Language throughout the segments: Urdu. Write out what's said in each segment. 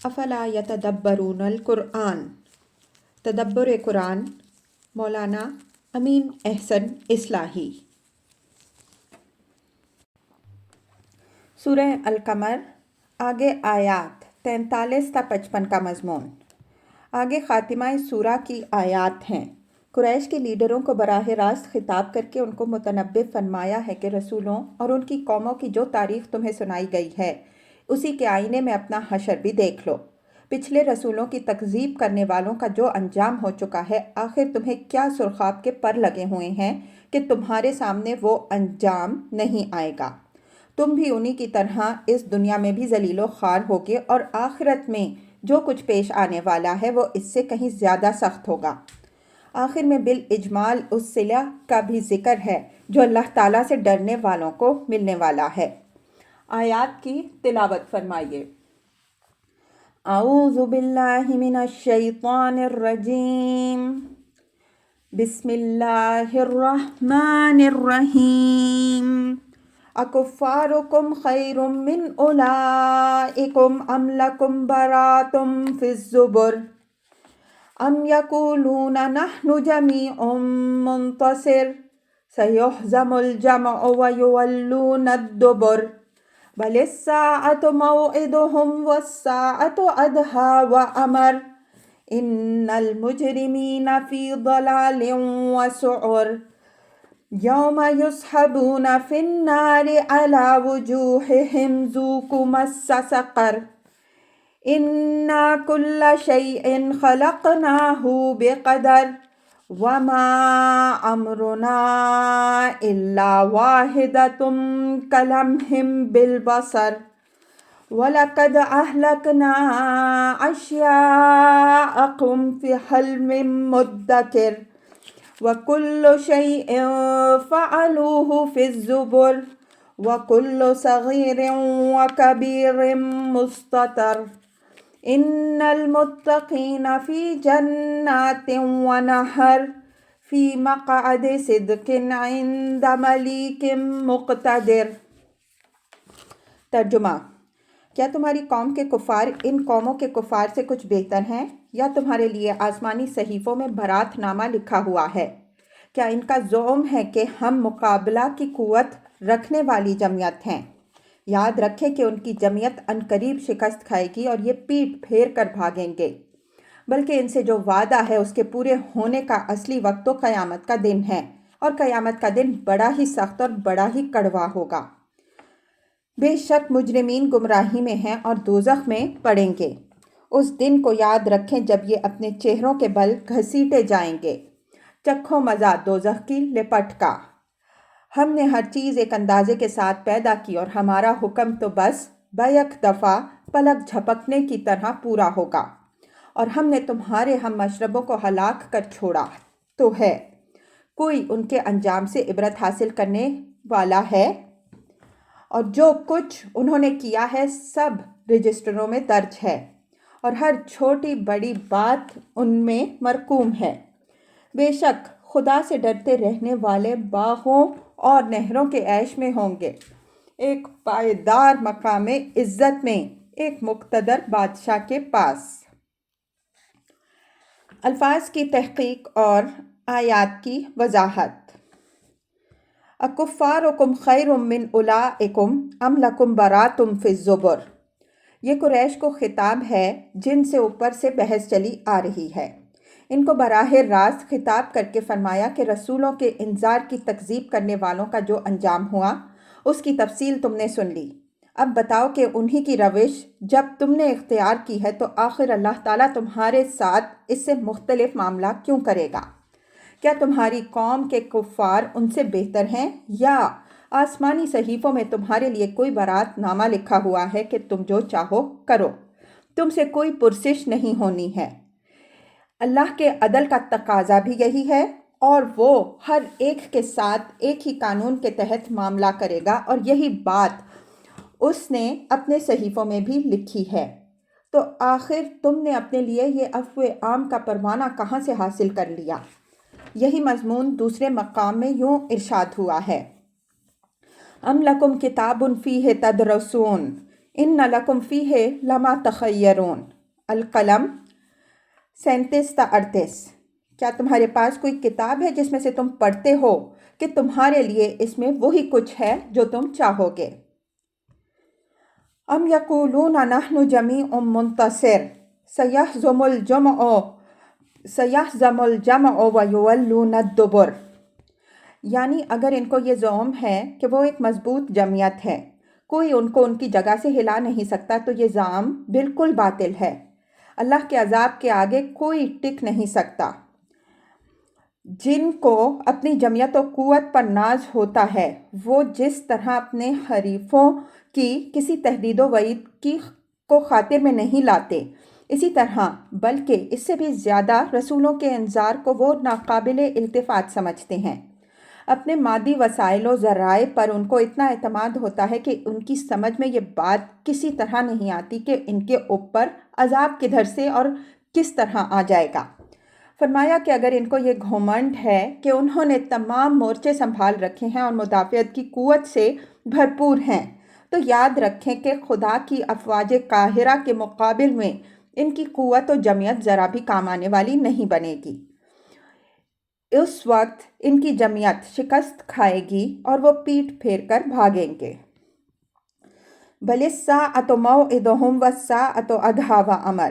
افلا یتدبرون القرآن، تدبر قرآن، مولانا امین احسن اصلاحی۔ سورہ القمر، آگے آیات 43 تا 55 کا مضمون۔ آگے خاتمہ سورہ کی آیات ہیں۔ قریش کے لیڈروں کو براہ راست خطاب کر کے ان کو متنبع فرمایا ہے کہ رسولوں اور ان کی قوموں کی جو تاریخ تمہیں سنائی گئی ہے اسی کے آئینے میں اپنا حشر بھی دیکھ لو۔ پچھلے رسولوں کی تکذیب کرنے والوں کا جو انجام ہو چکا ہے، آخر تمہیں کیا سرخاب کے پر لگے ہوئے ہیں کہ تمہارے سامنے وہ انجام نہیں آئے گا۔ تم بھی انہی کی طرح اس دنیا میں بھی ذلیل و خوار ہوگے اور آخرت میں جو کچھ پیش آنے والا ہے وہ اس سے کہیں زیادہ سخت ہوگا۔ آخر میں بالاجمال اس صلہ کا بھی ذکر ہے جو اللہ تعالیٰ سے ڈرنے والوں کو ملنے والا ہے۔ آیات کی تلاوت فرمائیے۔ اعوذ باللہ من الشیطان الرجیم، بسم اللہ الرحمن الرحیم۔ اکفارکم خیر من اولئکم ام لکم براۃ فی الزبر ام یقولون نحن جمیع منتصر سیہزم الجمع ویولون الدبر بل الساعۃ موعدہم والساعۃ ادہیٰ وامر ان المجرمین فی ضلال وسعر یوم یسحبون فی النار علی وجوہہم ذوقوا مس سقر انا کل شیء خلقناہ بقدر وما امرنا الا واحدۃ کلمح بالبصر وَلَقَدْ أَهْلَكْنَا أَشْيَاءَكُمْ فَهَلْ مِن مُدَّكِرٍ وَكُلُّ شَيْءٍ فَعَلُوهُ فِي الزُّبُرِ وَكُلُّ صَغِيرٍ وَكَبِيرٍ مُسْتَطَرٍ إِنَّ الْمُتَّقِينَ فِي جَنَّاتٍ وَنَهَرٍ فِي مَقْعَدِ صِدْقٍ عِندَ مَلِيكٍ مُقْتَدِرٍ۔ ترجمہ: کیا تمہاری قوم کے کفار ان قوموں کے کفار سے کچھ بہتر ہیں، یا تمہارے لیے آسمانی صحیفوں میں برات نامہ لکھا ہوا ہے؟ کیا ان کا زعم ہے کہ ہم مقابلہ کی قوت رکھنے والی جمعیت ہیں؟ یاد رکھیں کہ ان کی جمعیت عنقریب شکست کھائے گی اور یہ پیٹ پھیر کر بھاگیں گے، بلکہ ان سے جو وعدہ ہے اس کے پورے ہونے کا اصلی وقت تو قیامت کا دن ہے، اور قیامت کا دن بڑا ہی سخت اور بڑا ہی کڑوا ہوگا۔ بے شک مجرمین گمراہی میں ہیں اور دوزخ میں پڑیں گے۔ اس دن کو یاد رکھیں جب یہ اپنے چہروں کے بل گھسیٹے جائیں گے۔ چکھو مزہ دوزخ کی لپٹ کا۔ ہم نے ہر چیز ایک اندازے کے ساتھ پیدا کی اور ہمارا حکم تو بس بیک دفعہ پلک جھپکنے کی طرح پورا ہوگا۔ اور ہم نے تمہارے ہم مشربوں کو ہلاک کر چھوڑا تو ہے کوئی ان کے انجام سے عبرت حاصل کرنے والا ہے؟ اور جو کچھ انہوں نے کیا ہے سب رجسٹروں میں درج ہے، اور ہر چھوٹی بڑی بات ان میں مرقوم ہے۔ بے شک خدا سے ڈرتے رہنے والے باغوں اور نہروں کے عیش میں ہوں گے، ایک پائیدار مقام عزت میں، ایک مقتدر بادشاہ کے پاس۔ الفاظ کی تحقیق اور آیات کی وضاحت۔ اکفارکم خیر من اولئکم ام لکم براۃ فی الزبر، یہ قریش کو خطاب ہے جن سے اوپر سے بحث چلی آ رہی ہے۔ ان کو براہ راست خطاب کر کے فرمایا کہ رسولوں کے انذار کی تکذیب کرنے والوں کا جو انجام ہوا اس کی تفصیل تم نے سن لی۔ اب بتاؤ کہ انہی کی روش جب تم نے اختیار کی ہے تو آخر اللہ تعالیٰ تمہارے ساتھ اس سے مختلف معاملہ کیوں کرے گا؟ کیا تمہاری قوم کے کفار ان سے بہتر ہیں، یا آسمانی صحیفوں میں تمہارے لیے کوئی برات نامہ لکھا ہوا ہے کہ تم جو چاہو کرو، تم سے کوئی پرسش نہیں ہونی ہے؟ اللہ کے عدل کا تقاضا بھی یہی ہے، اور وہ ہر ایک کے ساتھ ایک ہی قانون کے تحت معاملہ کرے گا، اور یہی بات اس نے اپنے صحیفوں میں بھی لکھی ہے۔ تو آخر تم نے اپنے لیے یہ عفو عام کا پروانہ کہاں سے حاصل کر لیا؟ یہی مضمون دوسرے مقام میں یوں ارشاد ہوا ہے۔ ام لکم کتاب فیہ تدرسون، ان لکم فیہ لما تخیرون، القلم 37 تا 38۔ کیا تمہارے پاس کوئی کتاب ہے جس میں سے تم پڑھتے ہو کہ تمہارے لیے اس میں وہی کچھ ہے جو تم چاہو گے؟ ام یقولون نحن جمیع منتصر سیہزم الجمع ویولون الدبر، یعنی اگر ان کو یہ زعم ہے کہ وہ ایک مضبوط جمعیت ہے، کوئی ان کو ان کی جگہ سے ہلا نہیں سکتا، تو یہ زعم بالکل باطل ہے۔ اللہ کے عذاب کے آگے کوئی ٹک نہیں سکتا۔ جن کو اپنی جمعیت و قوت پر ناز ہوتا ہے، وہ جس طرح اپنے حریفوں کی کسی تہدید و وعید کو خاطر میں نہیں لاتے، اسی طرح بلکہ اس سے بھی زیادہ رسولوں کے انذار کو وہ ناقابل التفات سمجھتے ہیں۔ اپنے مادی وسائل و ذرائع پر ان کو اتنا اعتماد ہوتا ہے کہ ان کی سمجھ میں یہ بات کسی طرح نہیں آتی کہ ان کے اوپر عذاب کدھر سے اور کس طرح آ جائے گا۔ فرمایا کہ اگر ان کو یہ گھمنڈ ہے کہ انہوں نے تمام مورچے سنبھال رکھے ہیں اور مدافعت کی قوت سے بھرپور ہیں، تو یاد رکھیں کہ خدا کی افواج قاہرہ کے مقابل میں ان کی قوت و جمعیت ذرا بھی کام آنے والی نہیں بنے گی۔ اس وقت ان کی جمعیت شکست کھائے گی اور وہ پیٹ پھیر کر بھاگیں گے۔ بل الساعۃ موعدہم والساعۃ ادھیٰ وامر،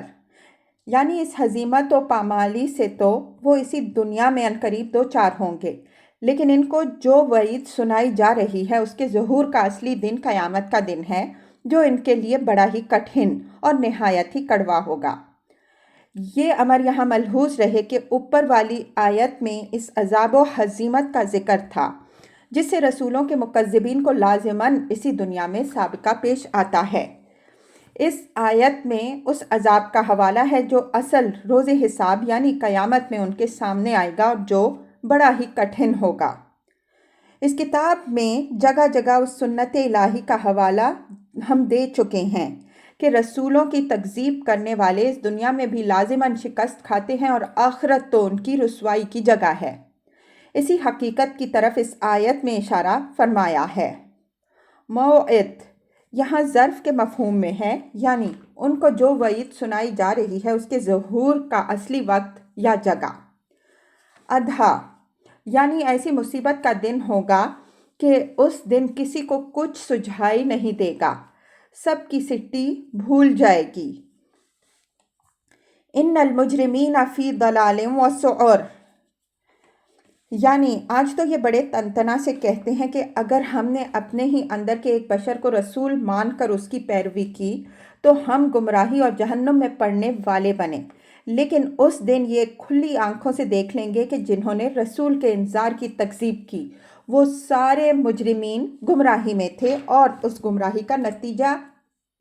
یعنی اس ہزیمت و پامالی سے تو وہ اسی دنیا میں عنقریب دو چار ہوں گے، لیکن ان کو جو وعید سنائی جا رہی ہے اس کے ظہور کا اصلی دن قیامت کا دن ہے، جو ان کے لیے بڑا ہی کٹھن اور نہایت ہی کڑوا ہوگا۔ یہ امر یہاں ملحوظ رہے کہ اوپر والی آیت میں اس عذاب و ہزیمت کا ذکر تھا، جس سے رسولوں کے مکذبین کو لازماً اسی دنیا میں سابقہ پیش آتا ہے۔ اس آیت میں اس عذاب کا حوالہ ہے جو اصل روز حساب یعنی قیامت میں ان کے سامنے آئے گا اور جو بڑا ہی کٹھن ہوگا۔ اس کتاب میں جگہ جگہ اس سنت الہی کا حوالہ ہم دے چکے ہیں کہ رسولوں کی تکذیب کرنے والے اس دنیا میں بھی لازماً شکست کھاتے ہیں اور آخرت تو ان کی رسوائی کی جگہ ہے۔ اسی حقیقت کی طرف اس آیت میں اشارہ فرمایا ہے۔ موعد یہاں ظرف کے مفہوم میں ہے، یعنی ان کو جو وعید سنائی جا رہی ہے اس کے ظہور کا اصلی وقت یا جگہ۔ ادھا یعنی ایسی مصیبت کا دن ہوگا کہ اس دن کسی کو کچھ سجھائی نہیں دے گا، سب کی سٹی بھول جائے گی۔ ان المجرمین فی ضلال وسعر، یعنی آج تو یہ بڑے تنتنا سے کہتے ہیں کہ اگر ہم نے اپنے ہی اندر کے ایک بشر کو رسول مان کر اس کی پیروی کی تو ہم گمراہی اور جہنم میں پڑنے والے بنے، لیکن اس دن یہ کھلی آنکھوں سے دیکھ لیں گے کہ جنہوں نے رسول کے انذار کی تکذیب کی وہ سارے مجرمین گمراہی میں تھے اور اس گمراہی کا نتیجہ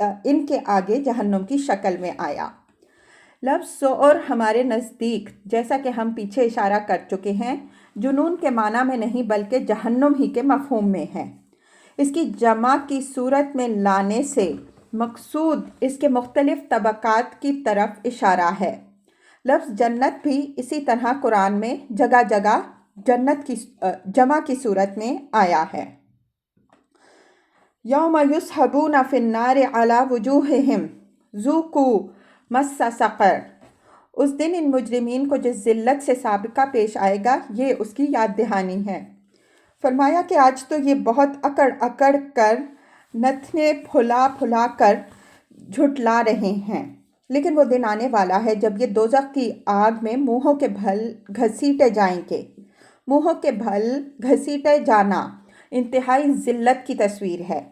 ان کے آگے جہنم کی شکل میں آیا۔ لفظ سعر ہمارے نزدیک، جیسا کہ ہم پیچھے اشارہ کر چکے ہیں، جنون کے معنی میں نہیں بلکہ جہنم ہی کے مفہوم میں ہے۔ اس کی جمع کی صورت میں لانے سے مقصود اس کے مختلف طبقات کی طرف اشارہ ہے۔ لفظ جنت بھی اسی طرح قرآن میں جگہ جگہ جنت کی جمع کی صورت میں آیا ہے۔ یوم یسحبون فی النار علی وجوہہم ذوقوا مس سقر، اس دن ان مجرمین کو جس ذلت سے سابقہ پیش آئے گا یہ اس کی یاد دہانی ہے۔ فرمایا کہ آج تو یہ بہت اکڑ اکڑ کر نتنے پھلا پھلا کر جھٹلا رہے ہیں، لیکن وہ دن آنے والا ہے جب یہ دوزخ کی آگ میں منہوں کے بھل گھسیٹے جائیں گے۔ منہوں کے بھل گھسیٹے جانا انتہائی ذلت کی تصویر ہے۔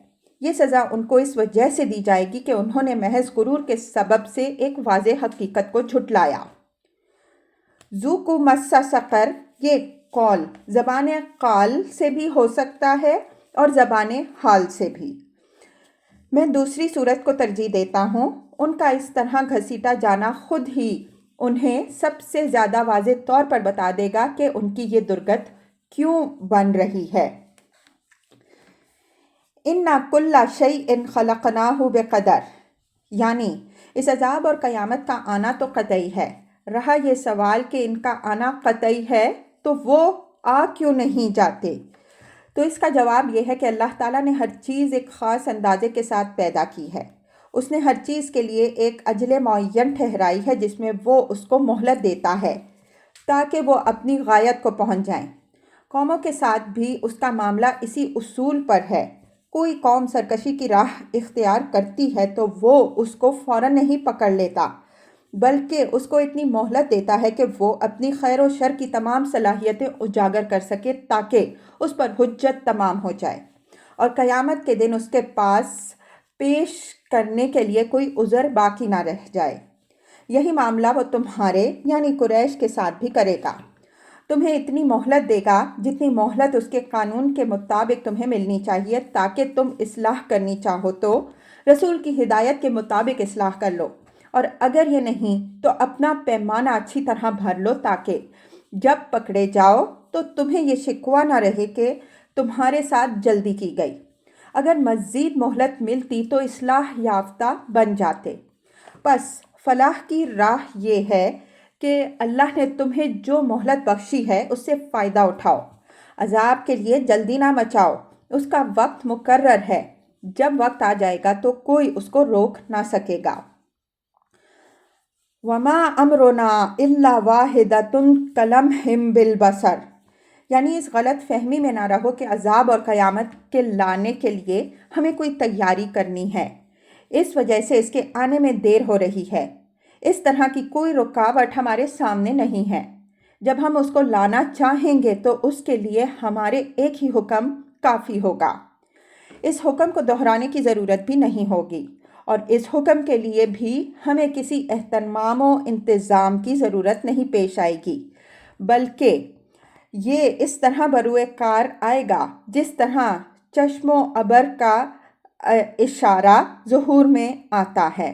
یہ سزا ان کو اس وجہ سے دی جائے گی کہ انہوں نے محض غرور کے سبب سے ایک واضح حقیقت کو جھٹلایا۔ ذوقوا مس سقر، یہ قول زبان قال سے بھی ہو سکتا ہے اور زبان حال سے بھی۔ میں دوسری صورت کو ترجیح دیتا ہوں۔ ان کا اس طرح گھسیٹا جانا خود ہی انہیں سب سے زیادہ واضح طور پر بتا دے گا کہ ان کی یہ درگت کیوں بن رہی ہے۔ اِنَّ كُلَّ شَيْءٍ خَلَقْنَاهُ بِقَدَرٍ، یعنی اس عذاب اور قیامت کا آنا تو قطعی ہے۔ رہا یہ سوال کہ ان کا آنا قطعی ہے تو وہ آ کیوں نہیں جاتے، تو اس کا جواب یہ ہے کہ اللہ تعالیٰ نے ہر چیز ایک خاص اندازے کے ساتھ پیدا کی ہے۔ اس نے ہر چیز کے لیے ایک اجل معین ٹھہرائی ہے جس میں وہ اس کو مہلت دیتا ہے تاکہ وہ اپنی غایت کو پہنچ جائیں۔ قوموں کے ساتھ بھی اس کا معاملہ اسی اصول پر ہے۔ کوئی قوم سرکشی کی راہ اختیار کرتی ہے تو وہ اس کو فوراً نہیں پکڑ لیتا، بلکہ اس کو اتنی مہلت دیتا ہے کہ وہ اپنی خیر و شر کی تمام صلاحیتیں اجاگر کر سکے تاکہ اس پر حجت تمام ہو جائے اور قیامت کے دن اس کے پاس پیش کرنے کے لیے کوئی عذر باقی نہ رہ جائے۔ یہی معاملہ وہ تمہارے یعنی قریش کے ساتھ بھی کرے گا۔ تمہیں اتنی مہلت دے گا جتنی مہلت اس کے قانون کے مطابق تمہیں ملنی چاہیے تاکہ تم اصلاح کرنی چاہو تو رسول کی ہدایت کے مطابق اصلاح کر لو، اور اگر یہ نہیں تو اپنا پیمانہ اچھی طرح بھر لو تاکہ جب پکڑے جاؤ تو تمہیں یہ شکوہ نہ رہے کہ تمہارے ساتھ جلدی کی گئی۔ اگر مزید مہلت ملتی تو اصلاح یافتہ بن جاتے۔ پس فلاح کی راہ یہ ہے کہ اللہ نے تمہیں جو مہلت بخشی ہے اس سے فائدہ اٹھاؤ۔ عذاب کے لیے جلدی نہ مچاؤ، اس کا وقت مقرر ہے، جب وقت آ جائے گا تو کوئی اس کو روک نہ سکے گا۔ وَمَا أَمْرُنَا إِلَّا وَاحِدَةٌ كَلَمْحٍ بِالْبَصَرِ، یعنی اس غلط فہمی میں نہ رہو کہ عذاب اور قیامت کے لانے کے لیے ہمیں کوئی تیاری کرنی ہے، اس وجہ سے اس کے آنے میں دیر ہو رہی ہے۔ اس طرح کی کوئی رکاوٹ ہمارے سامنے نہیں ہے۔ جب ہم اس کو لانا چاہیں گے تو اس کے لیے ہمارے ایک ہی حکم کافی ہوگا۔ اس حکم کو دہرانے کی ضرورت بھی نہیں ہوگی، اور اس حکم کے لیے بھی ہمیں کسی اہتمام و انتظام کی ضرورت نہیں پیش آئے گی، بلکہ یہ اس طرح بروئے کار آئے گا جس طرح چشم و ابر کا اشارہ ظہور میں آتا ہے۔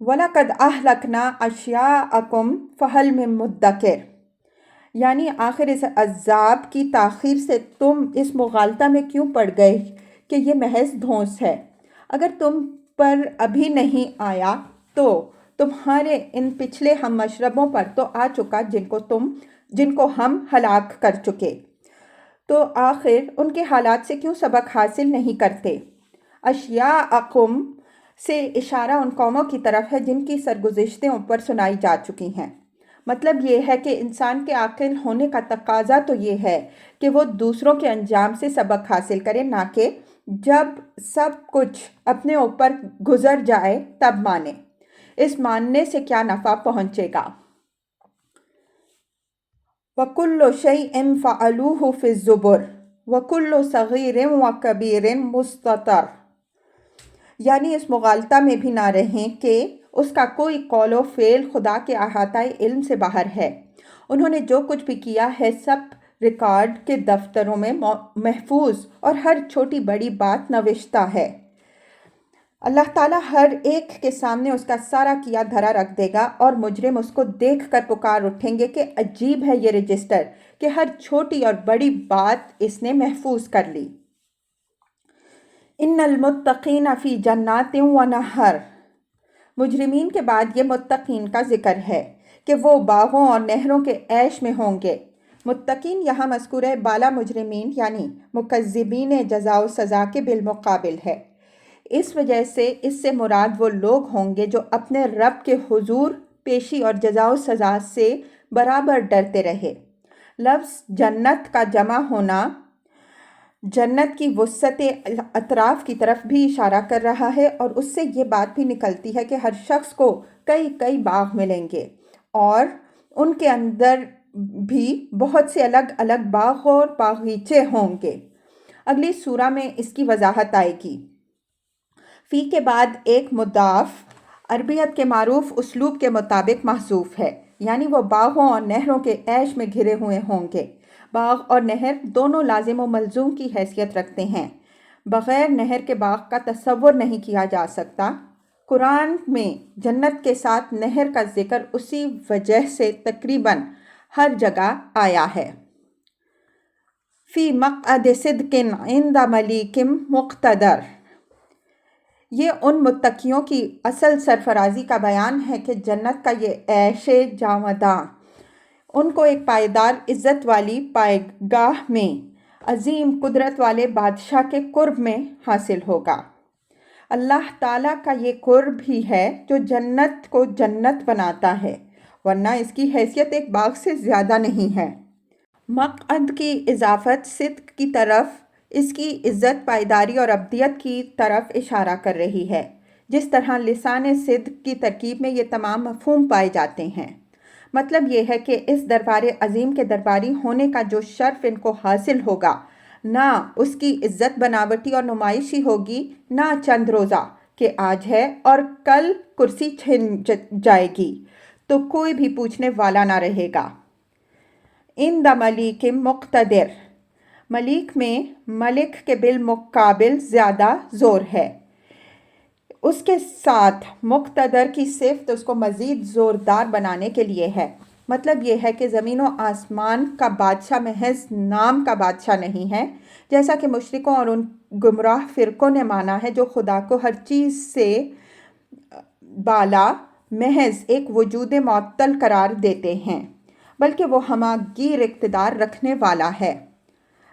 وَلَقَدْ أَهْلَكْنَا أَشْيَاءَكُمْ فَهَلْ مِن مُدَّكِرٍ، یعنی آخر اس عذاب کی تاخیر سے تم اس مغالطہ میں کیوں پڑ گئے کہ یہ محض دھونس ہے؟ اگر تم پر ابھی نہیں آیا تو تمہارے ان پچھلے ہم مشربوں پر تو آ چکا جن کو ہم ہلاک کر چکے، تو آخر ان کے حالات سے کیوں سبق حاصل نہیں کرتے؟ اشیاءکم سے اشارہ ان قوموں کی طرف ہے جن کی سرگزشتیں اوپر سنائی جا چکی ہیں۔ مطلب یہ ہے کہ انسان کے عاقل ہونے کا تقاضا تو یہ ہے کہ وہ دوسروں کے انجام سے سبق حاصل کرے، نہ کہ جب سب کچھ اپنے اوپر گزر جائے تب مانے۔ اس ماننے سے کیا نفع پہنچے گا؟ وَكُلُّ شَيْءٍ فَعَلُوهُ فِي الزُّبُرِ وَكُلُّ صَغِيرٍ وَكَبِيرٍ مُسْتَطَرٌ، یعنی اس مغالطہ میں بھی نہ رہیں کہ اس کا کوئی قول و فعل خدا کے احاطۂ علم سے باہر ہے۔ انہوں نے جو کچھ بھی کیا ہے سب ریکارڈ کے دفتروں میں محفوظ اور ہر چھوٹی بڑی بات نوشتہ ہے۔ اللہ تعالیٰ ہر ایک کے سامنے اس کا سارا کیا دھرا رکھ دے گا اور مجرم اس کو دیکھ کر پکار اٹھیں گے کہ عجیب ہے یہ رجسٹر کہ ہر چھوٹی اور بڑی بات اس نے محفوظ کر لی۔ ان المتقین فی جنات و نہر، مجرمین کے بعد یہ متقین کا ذکر ہے کہ وہ باغوں اور نہروں کے عیش میں ہوں گے۔ متقین یہاں مذکورہ بالا مجرمین یعنی مکذبین جزا و سزا کے بالمقابل ہے۔ اس وجہ سے اس سے مراد وہ لوگ ہوں گے جو اپنے رب کے حضور پیشی اور جزا و سزا سے برابر ڈرتے رہے۔ لفظ جنت کا جمع ہونا جنت کی وسعت اطراف کی طرف بھی اشارہ کر رہا ہے، اور اس سے یہ بات بھی نکلتی ہے کہ ہر شخص کو کئی باغ ملیں گے اور ان کے اندر بھی بہت سے الگ الگ باغ اور باغیچے ہوں گے۔ اگلی سورہ میں اس کی وضاحت آئے گی۔ فی کے بعد ایک مضاف عربیت کے معروف اسلوب کے مطابق محذوف ہے، یعنی وہ باغوں اور نہروں کے عیش میں گھرے ہوئے ہوں گے۔ باغ اور نہر دونوں لازم و ملزوم کی حیثیت رکھتے ہیں، بغیر نہر کے باغ کا تصور نہیں کیا جا سکتا۔ قرآن میں جنت کے ساتھ نہر کا ذکر اسی وجہ سے تقریباً ہر جگہ آیا ہے۔ فی مقعد صدق عند ملیک مقتدر، یہ ان متقیوں کی اصل سرفرازی کا بیان ہے کہ جنت کا یہ عیش جاوداں ان کو ایک پائیدار عزت والی پائیگاہ میں عظیم قدرت والے بادشاہ کے قرب میں حاصل ہوگا۔ اللہ تعالیٰ کا یہ قرب ہی ہے جو جنت کو جنت بناتا ہے، ورنہ اس کی حیثیت ایک باغ سے زیادہ نہیں ہے۔ مقعد کی اضافت صدق کی طرف، اس کی عزت، پائیداری اور ابدیت کی طرف اشارہ کر رہی ہے، جس طرح لسان صدق کی ترکیب میں یہ تمام مفہوم پائے جاتے ہیں۔ مطلب یہ ہے کہ اس دربار عظیم کے درباری ہونے کا جو شرف ان کو حاصل ہوگا، نہ اس کی عزت بناوٹی اور نمائشی ہوگی، نہ چند روزہ کہ آج ہے اور کل کرسی چھن جائے گی تو کوئی بھی پوچھنے والا نہ رہے گا۔ ان دا ملیک مقتدر، ملیک میں ملک کے بالمقابل زیادہ زور ہے، اس کے ساتھ مقتدر کی صفت اس کو مزید زوردار بنانے کے لیے ہے۔ مطلب یہ ہے کہ زمین و آسمان کا بادشاہ محض نام کا بادشاہ نہیں ہے، جیسا کہ مشرکوں اور ان گمراہ فرقوں نے مانا ہے جو خدا کو ہر چیز سے بالا محض ایک وجود معطل قرار دیتے ہیں، بلکہ وہ ہماگیر اقتدار رکھنے والا ہے۔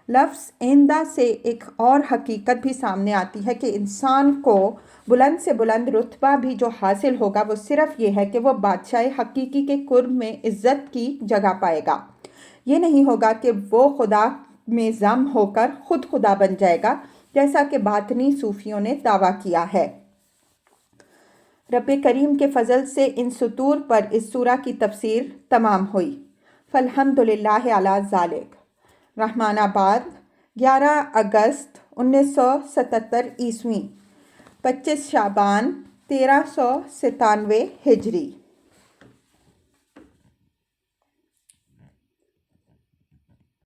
لفظ عندہ سے ایک اور حقیقت بھی سامنے آتی ہے کہ انسان کو بلند سے بلند رتبہ بھی جو حاصل ہوگا وہ صرف یہ ہے کہ وہ بادشاہ حقیقی کے قرب میں عزت کی جگہ پائے گا۔ یہ نہیں ہوگا کہ وہ خدا میں ضم ہو کر خود خدا بن جائے گا، جیسا کہ باطنی صوفیوں نے دعویٰ کیا ہے۔ رب کریم کے فضل سے ان سطور پر اس سورہ کی تفسیر تمام ہوئی۔ فالحمدللہ علی ذالک۔ رحمان آباد، 11 اگست 1977 عیسوی، 25 شعبان 1397 ہجری۔